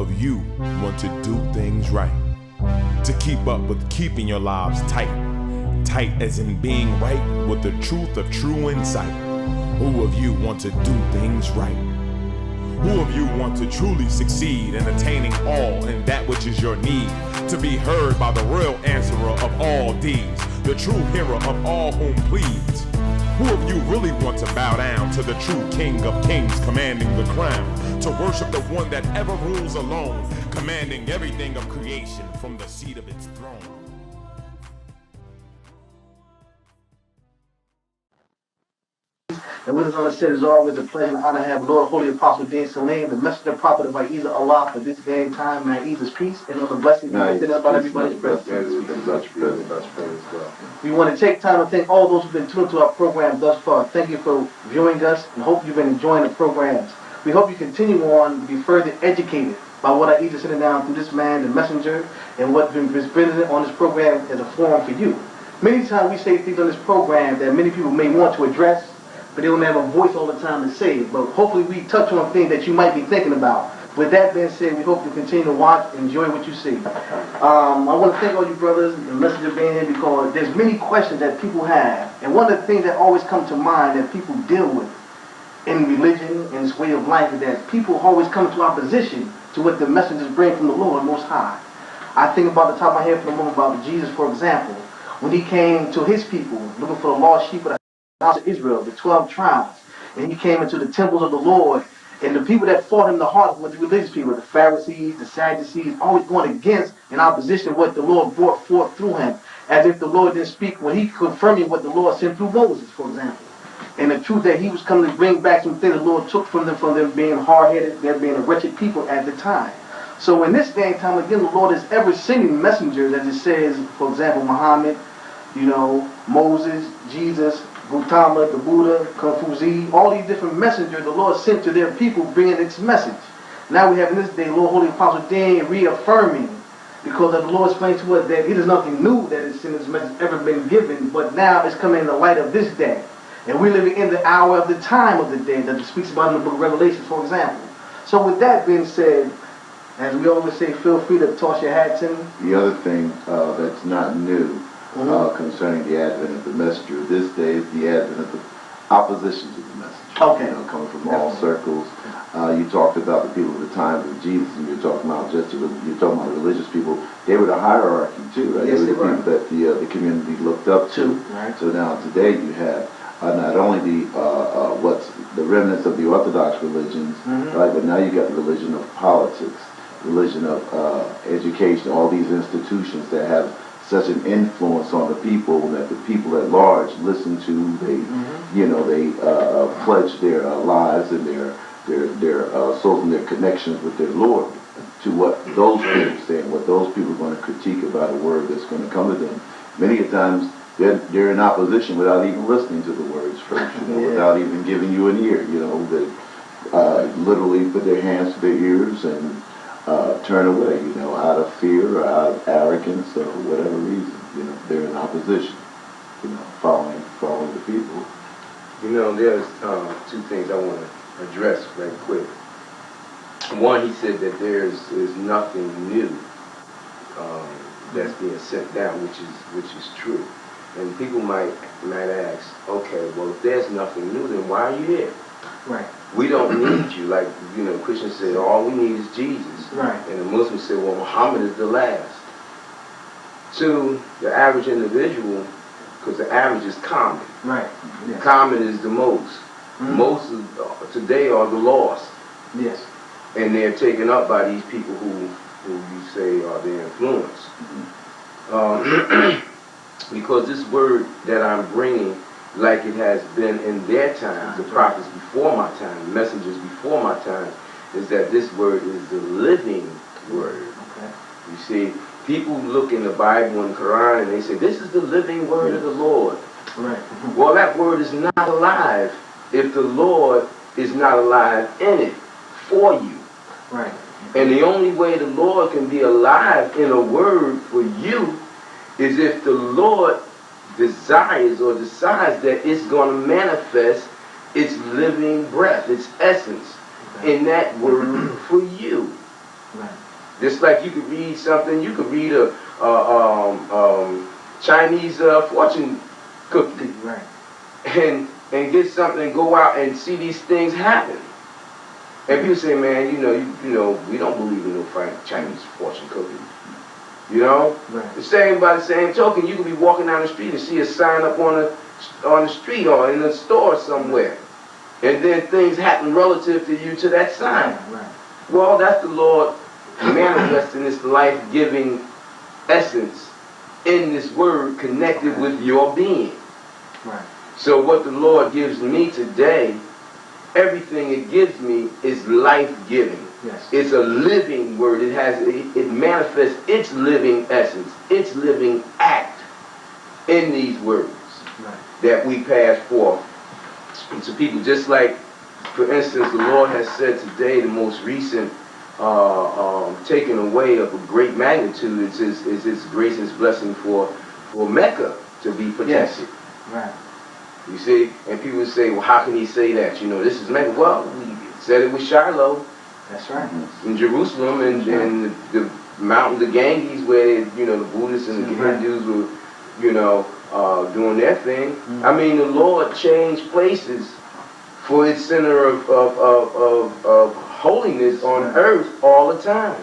of you want to do things right? To keep up with keeping your lives tight. Tight as in being right with the truth of true insight. Who of you want to do things right? Who of you want to truly succeed in attaining all in that which is your need? To be heard by the real answerer of all deeds, the true hero of all whom pleads. Who of you really want to bow down to the true King of Kings commanding the crown? To worship the one that ever rules alone, commanding everything of creation from the seat of its throne. And with us on the set is always a pleasure and honor to have Lord Holy-Apostle Deen Saleem, the messenger and prophet of Ahezaah Allah for this day and time. May Ahezaah's peace and other blessings be within about everybody's presence. We want to take time to thank all those who've been tuned to our program thus far. Thank you for viewing us and hope you've been enjoying the programs. We hope you continue on to be further educated by what Ahezaah sitting down through this man, the messenger, and what's been presented on this program as a forum for you. Many times we say things on this program that many people may want to address, but they don't have a voice all the time to say it. But hopefully we touch on things that you might be thinking about. With that being said, we hope you continue to watch and enjoy what you see. I want to thank all you brothers and messenger being here because there's many questions that people have. And one of the things that always come to mind that people deal with in religion and this way of life is that people always come to opposition to what the messengers bring from the Lord Most High. I think about the top of my head for a moment about Jesus, for example. When he came to his people looking for the lost sheep of the house of Israel, the 12 tribes, and he came into the temples of the Lord, and the people that fought him the hardest were the religious people, the Pharisees, the Sadducees, always going against in opposition what the Lord brought forth through him, as if the Lord didn't speak when he confirming what the Lord sent through Moses, for example. And the truth that he was coming to bring back some things the Lord took from them being hard-headed, them being a wretched people at the time. So in this day and time, again, the Lord is ever sending messengers, as it says, for example, Muhammad, Moses, Jesus, Gautama, the Buddha, Confucius, all these different messengers the Lord sent to their people bringing its message. Now we have in this day Lord Holy-Apostle Deen reaffirming, because the Lord explained to us that it is nothing new that is in this message ever been given, but now it's coming in the light of this day. And we're living in the hour of the time of the day that it speaks about in the book of Revelation, for example. So with that being said, as we always say, feel free to toss your hats in. The other thing that's not new concerning the advent of the messenger of this day is the advent of the opposition to the messenger. Okay. Coming from all circles. You talked about the people of the time of Jesus, and you're talking about religious people. They were the hierarchy too, right? Yes, they were the people that the community looked up to. Right. So now today you have not only the remnants of the Orthodox religions, right? But now you got the religion of politics, religion of education, all these institutions that have such an influence on the people that the people at large listen to. They pledge their lives and their souls and their connections with their Lord to what those people say and what those people are going to critique about a word that's going to come to them. Many a times they're in opposition without even listening to the words first, without even giving you an ear. They literally put their hands to their ears and turn away, out of fear or out of arrogance or whatever reason. They're in opposition, following the people. There's two things I want to address right quick. One, he said that there's nothing new that's being sent down, which is true. And people might ask, okay, well, if there's nothing new, then why are you here? Right. We don't need you. Like, Christians say, all we need is Jesus. Right. And the Muslims say, well, Muhammad is the last. To the average individual, because the average is common. Right. Yes. Common is the most. Most today are the lost. Yes. And they're taken up by these people who you say are their influence. Because this word that I'm bringing, like it has been in their time, the prophets before my time, the messengers before my time, is that this word is the living word. Okay. You see, people look in the Bible and Quran and they say, this is the living word of the Lord. Right. Well, that word is not alive if the Lord is not alive in it for you. Right. And the only way the Lord can be alive in a word for you is if the Lord desires or decides that it's going to manifest its living breath, its essence, in that word for you. Right. Just like you could read something, you could read a Chinese fortune cookie, Right. and get something and go out and see these things happen. And people say, man, you know, we don't believe in no Chinese fortune cookie. You know, Right. the same by the same token, you could be walking down the street and see a sign up on the street or in a store somewhere, and then things happen relative to you to that sign. Right. Well, that's the Lord manifesting this life-giving essence in this word connected with your being. Right. So what the Lord gives me today, everything it gives me is life-giving. Yes. It's a living word. It manifests its living essence, its living act in these words Right. that we pass forth to people. Just like, for instance, the Lord has said today, the most recent taking away of a great magnitude is His grace and His blessing for Mecca to be protected. Yes. Right. You see, and people say, well, how can He say that? You know, this is Mecca. Well, we said it with Shiloh. That's right. In Jerusalem, and the mountain, the Ganges, where the Buddhists and the Hindus were, doing their thing. Mm-hmm. I mean, the Lord changed places for its center of holiness on earth all the time.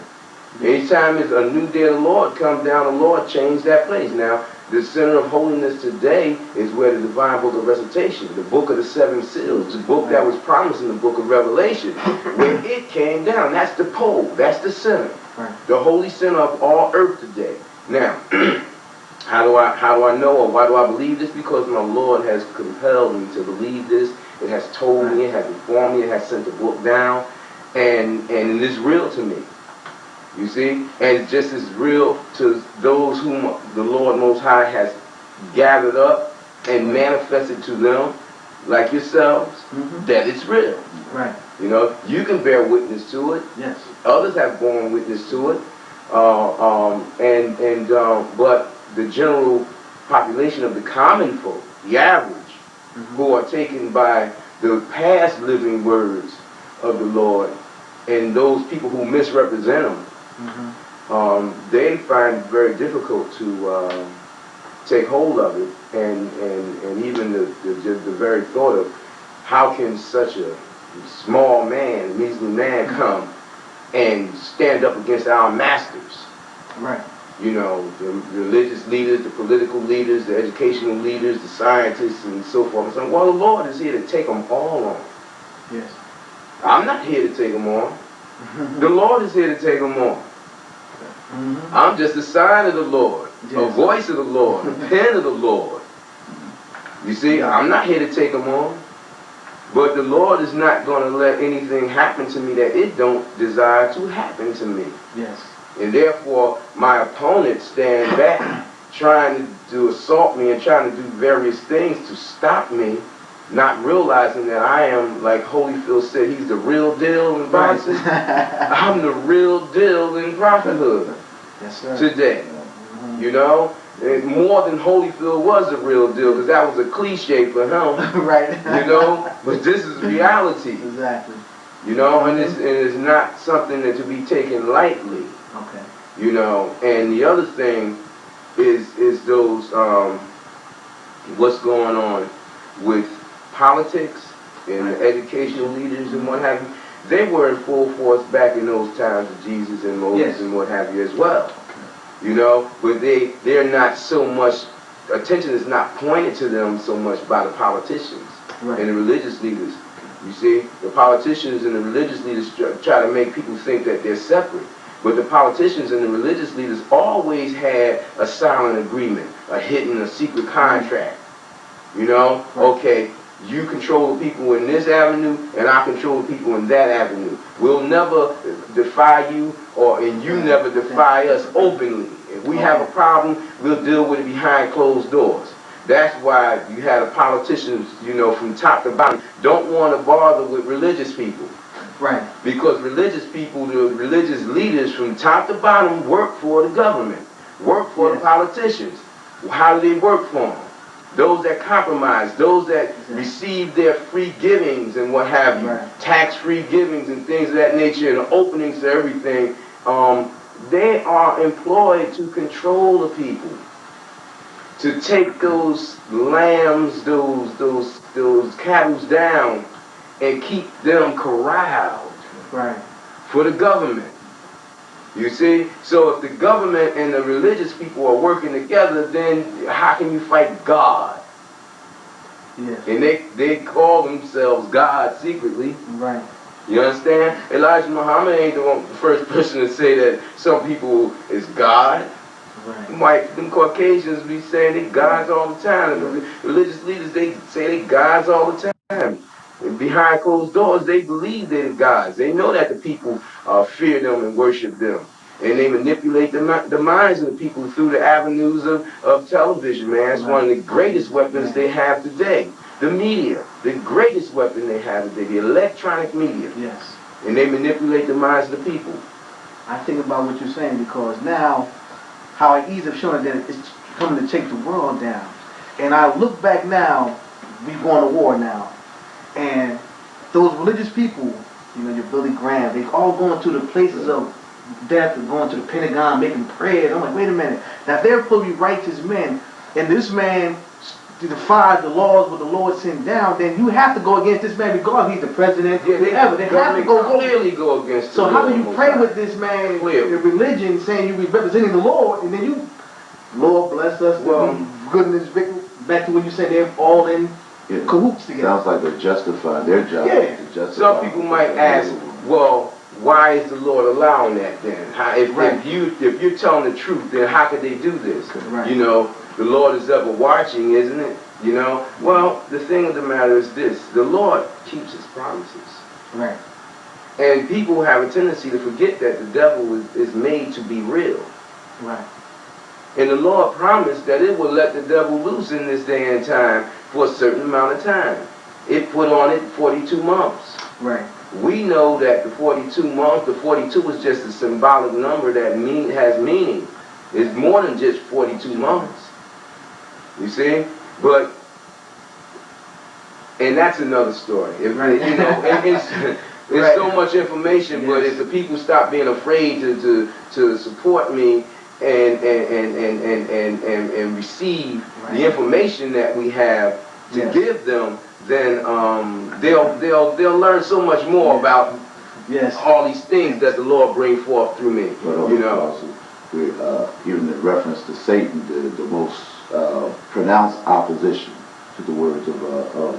Anytime it's a new day of the Lord comes down, the Lord changed that place. Now, the center of holiness today is where the divine book of recitation, the book of the seven seals, the book that was promised in the book of Revelation, where it came down. That's the pole. That's the center. Right. The holy center of all earth today. Now, how do I know, or why do I believe this? Because my Lord has compelled me to believe this. It has told me, it has informed me, it has sent the book down, and it is real to me. You see? And it's just as real to those whom the Lord Most High has gathered up and manifested to them, like yourselves, that it's real. Right. You know, you can bear witness to it. Yes. Others have borne witness to it. But the general population of the common folk, the average, who are taken by the past living words of the Lord, and those people who misrepresent them, they find it very difficult to take hold of it, and even the very thought of how can such a small man, measly man, come and stand up against our masters. Right. You know, the religious leaders, the political leaders, the educational leaders, the scientists, and so forth and so on. Well, the Lord is here to take them all on. Yes. I'm not here to take them on. The Lord is here to take them on. I'm just a sign of the Lord, a voice of the Lord, a pen of the Lord. You see, I'm not here to take them on. But the Lord is not going to let anything happen to me that it don't desire to happen to me. Yes. And therefore, my opponents stand back, trying to assault me and trying to do various things to stop me, not realizing that I am, like Holyfield said, he's the real deal in prophecy. I'm the real deal in prophethood today. You know? And more than Holyfield was a real deal, because that was a cliche for him. Right. You know? But this is reality. Exactly. You know? And it's not something that to be taken lightly. Okay. You know? And the other thing is those, what's going on with politics and the educational leaders and what have you. They were in full force back in those times of Jesus and Moses and what have you as well. You know, but they're not so much, attention is not pointed to them so much by the politicians and the religious leaders. You see, the politicians and the religious leaders try to make people think that they're separate. But the politicians and the religious leaders always had a silent agreement, a hidden, a secret contract. You know, okay, you control the people in this avenue, and I control the people in that avenue. We'll never defy you, and you never defy us openly. If we have a problem, we'll deal with it behind closed doors. That's why you had a politicians, you know, from top to bottom, don't want to bother with religious people. Right. Because religious people, the religious leaders from top to bottom work for the government, work for the politicians. How do they work for them? Those that compromise, those that receive their free givings and what have you, tax-free givings and things of that nature, and openings to everything, they are employed to control the people, to take those lambs, those cattle down, and keep them corralled Right. for the government. You see? So if the government and the religious people are working together, then how can you fight God? Yes. And they call themselves God secretly. Right. You understand? Elijah Muhammad ain't the first person to say that some people is God. Right. Them Caucasians be saying they gods all the time. The religious leaders, they say they gods all the time. And behind closed doors, they believe they're gods. They know that the people fear them and worship them. And they manipulate the minds of the people through the avenues of television, man. It's one of the greatest weapons they have today. The media, the greatest weapon they have today, the electronic media. Yes. And they manipulate the minds of the people. I think about what you're saying because now, how Ahezaah have shown that it's coming to take the world down. And I look back now, we've gone to war now. And those religious people, you know, your Billy Graham, they all going to the places of death and going to the Pentagon, making prayers. I'm like, wait a minute. Now, if they're supposed to be righteous men, and this man defied the laws what the Lord sent down, then you have to go against this man regardless. He's the president, whatever. They have to clearly go against. So how do you pray with this man in religion, saying you be representing the Lord, and then you, Lord bless us, goodness, back to when you said they're all in cahoots together. Sounds like they're justifying their job. Yeah. To justify. Some people might ask, well, why is the Lord allowing that then? If you're telling the truth, then how could they do this? Right. You know, the Lord is ever watching, isn't it? You know? Well, the thing of the matter is this. The Lord keeps his promises. Right. And people have a tendency to forget that the devil is made to be real. Right. And the Lord promised that it would let the devil loose in this day and time for a certain amount of time. It put on it 42 months. Right. We know that the 42 months, the 42 is just a symbolic number that has meaning. It's more than just 42 months. You see? But, and that's another story. You know, it's so much information, but if the people stop being afraid to support me and receive the information that we have to give them, then they'll learn so much more about all these things that the Lord bring forth through me. But you know, also, even in reference to Satan, the most pronounced opposition to the words of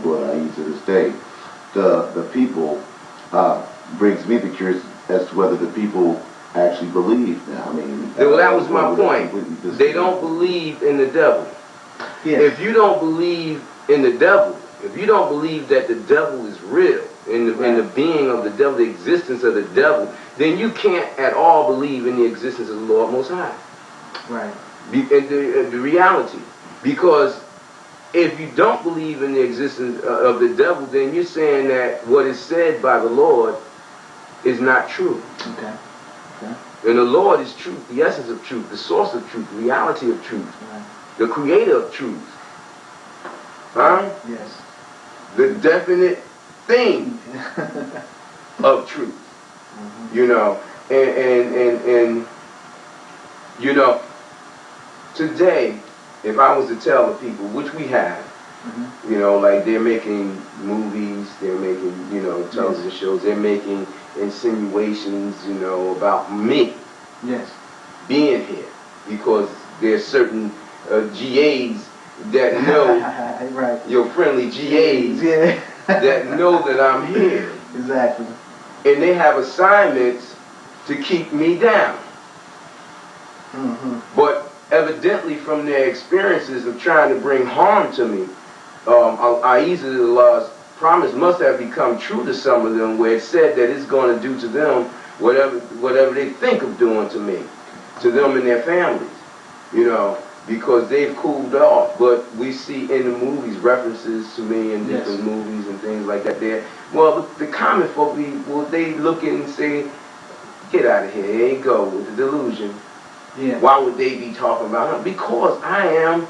Lord Ahezaah to this day, the people brings me the curious as to whether the people actually believe now. I mean, well, that was my point. They don't believe in the devil. Yes. If you don't believe in the devil, if you don't believe that the devil is real, in the being of the devil, the existence of the devil, then you can't at all believe in the existence of the Lord Most High. Right. The reality. Because if you don't believe in the existence of the devil, then you're saying that what is said by the Lord is not true. Okay. And the Lord is truth, the essence of truth, the source of truth, the reality of truth, the creator of truth. Huh? Yes. The definite thing of truth. You know, and you know, today, if I was to tell the people, which we have, you know, like they're making movies, they're making, you know, television shows, they're making insinuations, you know, about me being here, because there's certain GAs that know, your friendly GAs that know that I'm here. Exactly. And they have assignments to keep me down. But evidently from their experiences of trying to bring harm to me, Allah's promise must have become true to some of them, where it said that it's going to do to them whatever they think of doing to me, to them and their families, you know, because they've cooled off. But we see in the movies references to me in different movies and things like that. The common folk, they look and say, get out of here, here you go with the delusion. Yeah. Why would they be talking about him? Because I am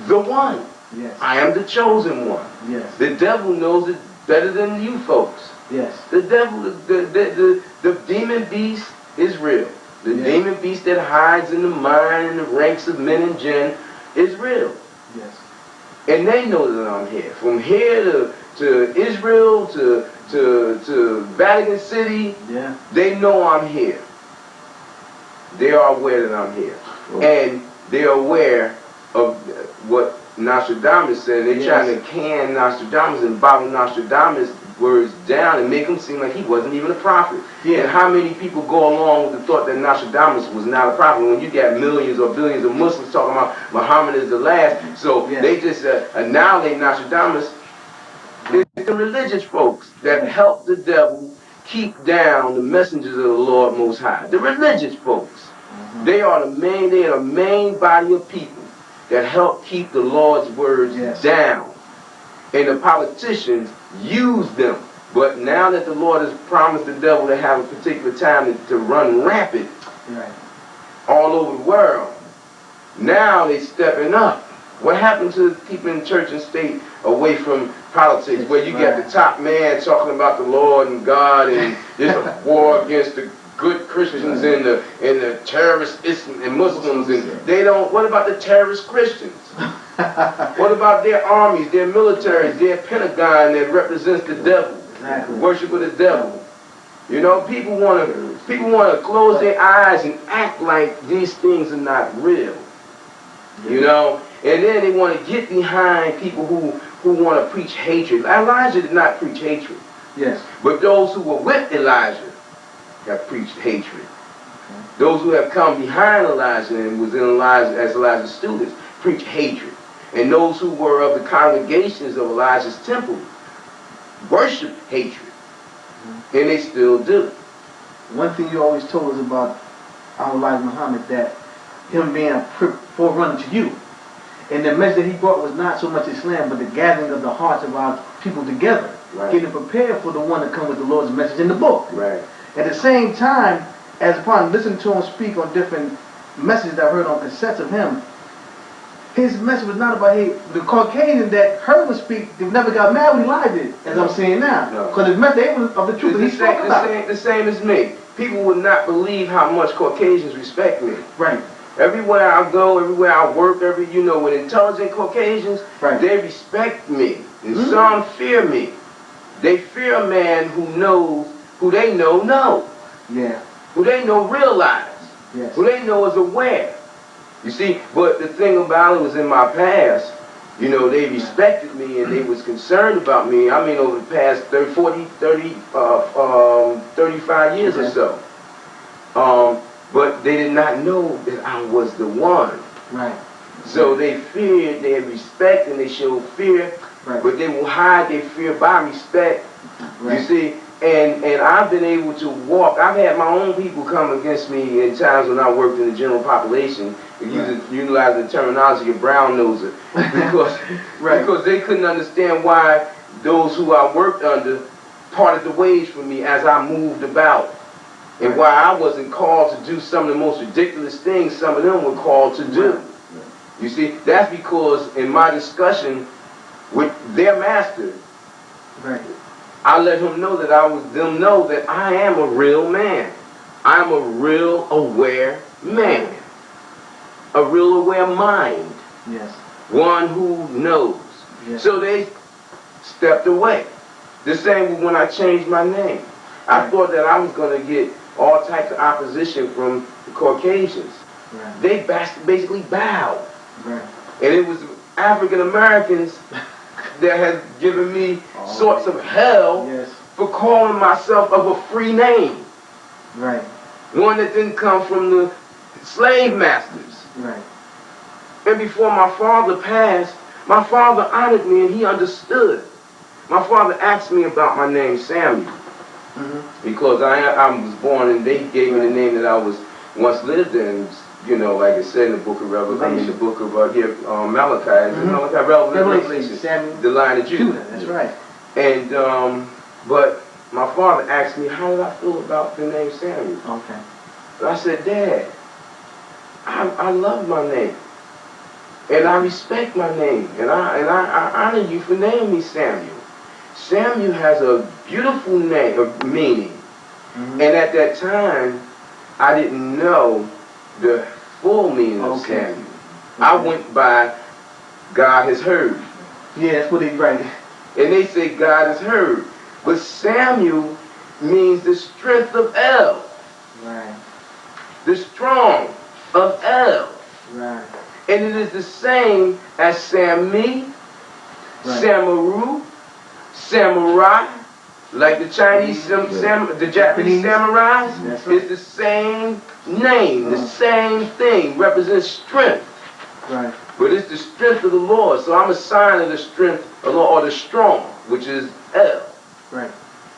the one. Yes. I am the chosen one. Yes. The devil knows it better than you folks. Yes. The devil, the demon beast is real. The Yes. demon beast that hides in the mind and the ranks of men and jinn is real. Yes. And they know that I'm here. From here to Israel to Vatican City, Yeah. they know I'm here. They are aware that I'm here. And they're aware of what Nostradamus said. They're trying to can Nostradamus and bottle Nostradamus' words down and make him seem like he wasn't even a prophet. Yeah. And how many people go along with the thought that Nostradamus was not a prophet when you got millions or billions of Muslims talking about Muhammad is the last? So they just annihilate Nostradamus. It's the religious folks that help the devil keep down the messengers of the Lord Most High. The religious folks. They are the main body of people that help keep the Lord's words down. And the politicians use them. But now that the Lord has promised the devil to have a particular time to run rampant all over the world, now they're stepping up. What happened to keeping church and state away from politics, where you got the top man talking about the Lord and God, and there's a war against the good Christians and the terrorist and Muslims, and they don't. What about the terrorist Christians? What about their armies, their militaries, their Pentagon that represents the devil, worship of the devil? You know, people want to close their eyes and act like these things are not real. You know, and then they want to get behind people who want to preach hatred. Elijah did not preach hatred. Yes. But those who were with Elijah have preached hatred. Those who have come behind Elijah and was in Elijah as Elijah's students preach hatred. And those who were of the congregations of Elijah's temple worship hatred. And they still do. One thing you always told us about Elijah Muhammad, that him being a forerunner to you. And the message that he brought was not so much Islam, but the gathering of the hearts of our people together. Getting prepared for the one to come with the Lord's message in the book. At the same time, as upon listening to him speak on different messages that I heard on cassettes of him, his message was not about hate. The Caucasian that heard him speak, they never got mad when Elijah did, as I'm saying now. Because his message was of the truth that he spoke about. The same as me. People would not believe how much Caucasians respect me. Right. Everywhere I go, everywhere I work, with intelligent Caucasians, they respect me. And some fear me. They fear a man who knows, who they know. Yeah. Who they know realize. Yes. Who they know is aware. You see, but the thing about it was in my past, you know, they respected me and they was concerned about me. I mean, over the past 35 years or so. But they did not know that I was the one. Right. So they feared, they respect, and they showed fear. But they will hide their fear by respect. You see, and I've been able to walk. I've had my own people come against me in times when I worked in the general population, utilizing the terminology of brown noser, because they couldn't understand why those who I worked under parted the ways from me as I moved about, and why I wasn't called to do some of the most ridiculous things some of them were called to do. You see, that's because in my discussion with their master, I let him know that know that I am a real man. I'm a real aware man. A real aware mind. Yes. One who knows. Yes. So they stepped away. The same when I changed my name. I thought that I was going to get all types of opposition from the Caucasians. They basically bowed. And it was African Americans that had given me sorts of hell for calling myself of a free name. One that didn't come from the slave masters. And before my father passed, my father honored me and he understood. My father asked me about my name, Samuel. Because I was born and they gave me the name that I was once lived in. You know, like it said in the book of Revelation, I mean the book of Malachi, Revelation, the Lion of Judah. That's right. And but my father asked me, how did I feel about the name Samuel? Okay. And I said, Dad, I love my name, and I respect my name, and I honor you for naming me Samuel. Samuel has a beautiful name, meaning, and at that time, I didn't know the full meaning of Okay. Samuel. I went by God has heard. Yeah, that's what they right. And they say God has heard. But Samuel means the strength of El. Right. The strong of El. Right. And it is the same as Sammi, Right. Samaru, Samurai, like the Chinese, the Japanese samurais. That's right. It's the same name, the same thing, represents strength. Right. But it's the strength of the Lord. So I'm a sign of the strength of the Lord, or the strong, which is El. Right.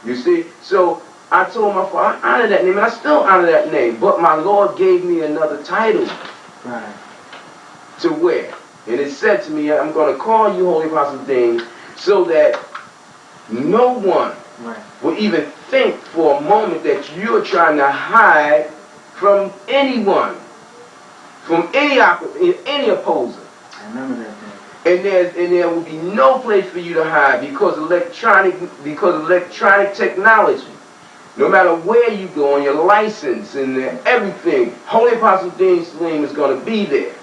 You see? So I told my father, I honor that name, and I still honor that name. But my Lord gave me another title. Right. To wear. And it said to me, I'm going to call you Holy-Apostle Deen, so that no one will even think for a moment that you're trying to hide from anyone, from any opposer. I remember that thing. And there will be no place for you to hide because electronic technology. No matter where you go on your license and everything, Holy-Apostle Deen Saleem is going to be there.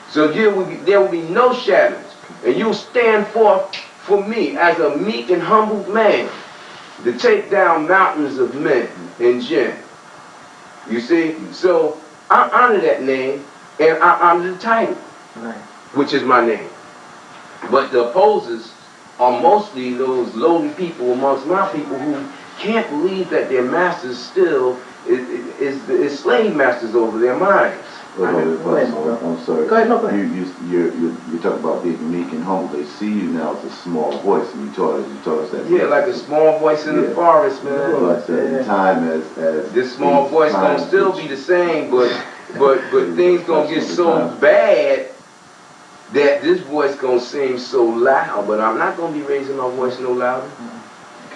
So there will be no shadows, and you'll stand forth for me as a meek and humble man to take down mountains of men and jinn. You see? So I honor that name, and I honor the title, which is my name. But the opposers are mostly those lowly people amongst my people who can't believe that their masters still is slave masters over their minds. I'm sorry. Go ahead, no, go ahead. You talk about being meek and humble. They see you now as a small voice, and you taught us that. Yeah, like a small voice in the forest, man. But in time, as this small voice gonna still be the same, but things gonna get so bad that this voice gonna seem so loud. But I'm not gonna be raising my voice no louder.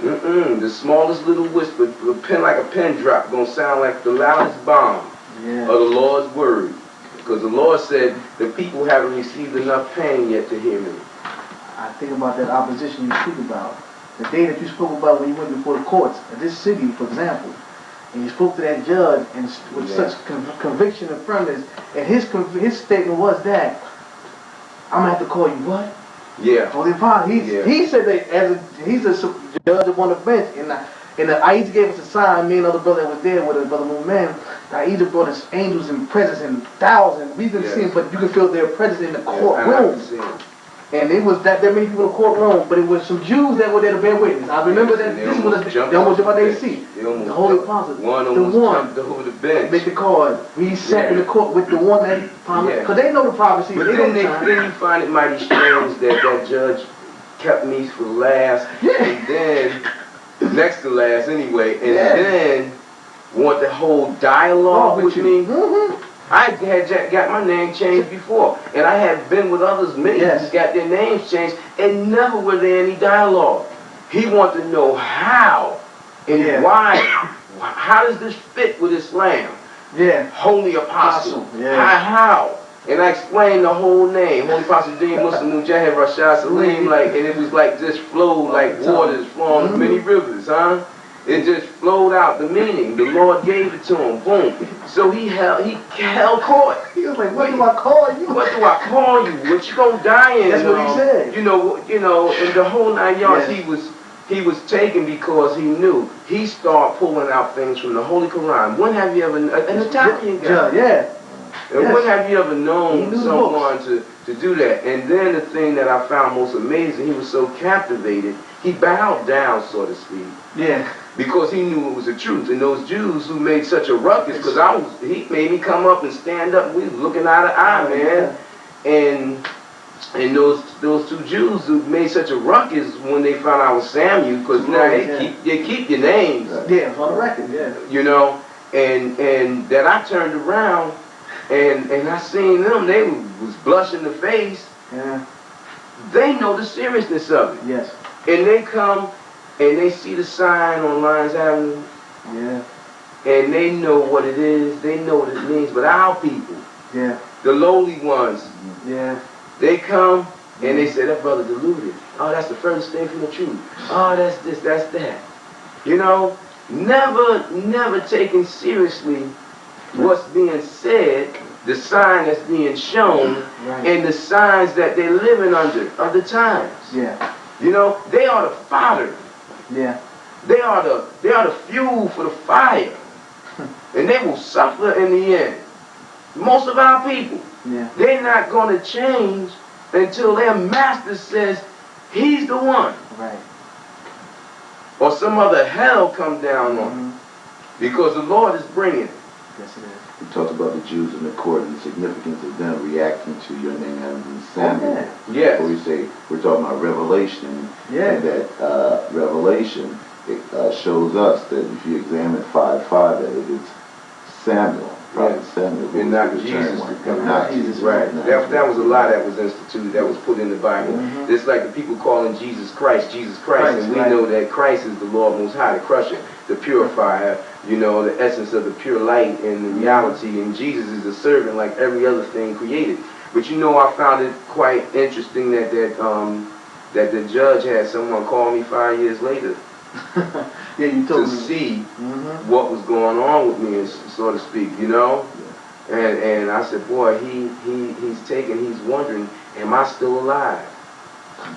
The smallest little whisper, like a pin drop, gonna sound like the loudest bomb. Of the Lord's word. Because the Lord said the people haven't received enough pain yet to hear me. I think about that opposition you speak about. The day that you spoke about when you went before the courts of this city, for example, and you spoke to that judge and with such conviction and firmness, and his statement was that, I'm going to have to call you what? Yeah. Holy-Apostle. He said that he's a judge up on the bench, and Ahezaah gave us a sign, me and other brother that was there with a brother Mu'min. Ahezaah brought us angels and presence in thousands. We didn't see them, but you could feel their presence in the courtroom. And it was that many people in the courtroom, but it was some Jews that were there to bear witness. I remember that this was what they see. The Holy-Apostle, the one over the bench. make the card. We sat in the court with the one that promised, because they know the prophecy. But then you find it mighty strange that judge kept me for last, and then next to last anyway, and then want the whole dialogue with me. I had got my name changed before, and I had been with others, many who got their names changed, and never were there any dialogue. He wanted to know how and why. How does this fit with Islam? Holy Apostle. How? And I explained the whole name, Holy-Apostle Deen Mujahid Rashad Saleem, and it was like just flowed like waters flowing many rivers, huh? It just flowed out the meaning. The Lord gave it to him. Boom. So he held court. He was like, what do I call you? What do I call you? What you gonna die in? That's what he said. You know, in the whole 9 yards, he was taken because he knew. He started pulling out things from the Holy Quran. When have you ever, an Italian guy? And when have you ever known someone to do that? And then the thing that I found most amazing, he was so captivated, he bowed down, so to speak. Because he knew it was the truth. And those Jews who made such a ruckus, because he made me come up and stand up, and we was looking eye to eye, man. And those two Jews who made such a ruckus when they found out I was Samuel, because now they keep your names. It's on the record, You know, and that I turned around and I seen them, they was blushing the face. They know the seriousness of it. And they come and they see the sign on Lyons Avenue. And they know what it is. They know what it means. But our people, the lowly ones, they come and they say, that brother deluded. Oh, that's the furthest thing from the truth. Oh, that's this, that's that. You know, never taken seriously what's being said, the sign that's being shown, and the signs that they're living under of the times. Yeah. You know, they are the fodder. Yeah. They are the fuel for the fire. And they will suffer in the end. Most of our people, they're not going to change until their master says he's the one. Right. Or some other hell come down on them. Because the Lord is bringing it. Yes, it is. We talked about the Jews in the court and the significance of them reacting to your name having been Samuel. Yes. Where we say, we're talking about Revelation. And that Revelation, it shows us that if you examine 5:5, that it is Samuel. Prophet Samuel. And not Jesus. Not Jesus. Right. That was a lie that was instituted, that was put in the Bible. It's like the people calling Jesus Christ, and we know that Christ is the Lord Most High, the crusher, the purifier, you know, the essence of the pure light and the reality, and Jesus is a servant like every other thing created. But you know, I found it quite interesting that the judge had someone call me 5 years later. You told to me. see what was going on with me, so to speak, you know. And I said, boy, he's wondering, am I still alive?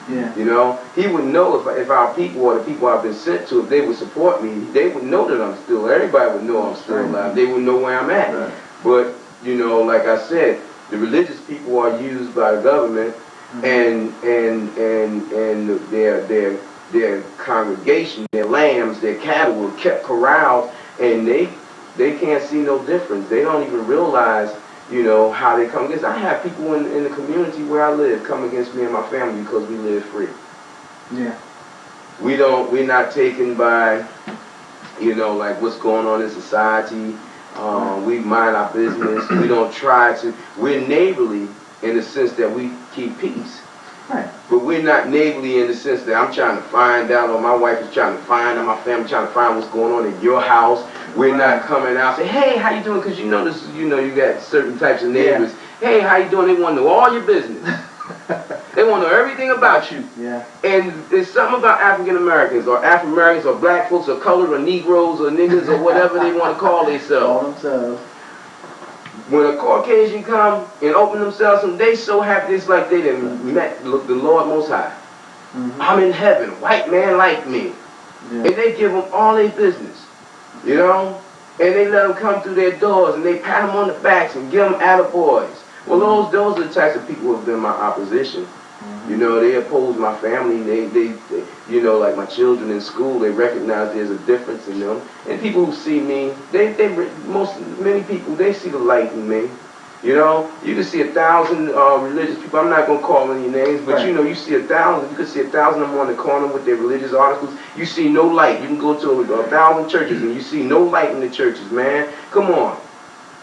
Yeah. You know, he would know if our people or the people I've been sent to, if they would support me, they would know that I'm still. Everybody would know I'm still alive. They would know where I'm at. Right. But you know, like I said, the religious people are used by the government, and their congregation, their lambs, their cattle were kept corralled, and they can't see no difference. They don't even realize, you know, how they come against. I have people in the community where I live come against me and my family because we live free. Yeah. We're not taken by, you know, like what's going on in society. We mind our business. We don't try to. We're neighborly in the sense that we keep peace. Right. But we're not neighborly in the sense that I'm trying to find out, or my wife is trying to find out, my family trying to find what's going on in your house. We're not coming out and say, hey, how you doing? Because you know this, you know, you got certain types of neighbors. Hey, how you doing? They want to know all your business. They want to know everything about you. Yeah. And there's something about African Americans or African Americans or black folks or colored or Negroes or niggas or whatever they want to call themselves. When a Caucasian come and open themselves, and they so happy, it's like they done met the Lord Most High. I'm in heaven, white man like me. And they give them all their business, you know? And they let them come through their doors, and they pat them on the backs and give them attaboys. Well, those are the types of people who have been my opposition. You know, they oppose my family. They, you know, like my children in school, they recognize there's a difference in them. And people who see me, many people, they see the light in me. You know, you can see 1,000 religious people. I'm not going to call any names, but you know, you see 1,000. You can see 1,000 of them on the corner with their religious articles. You see no light. You can go to 1,000 churches and you see no light in the churches, man. Come on.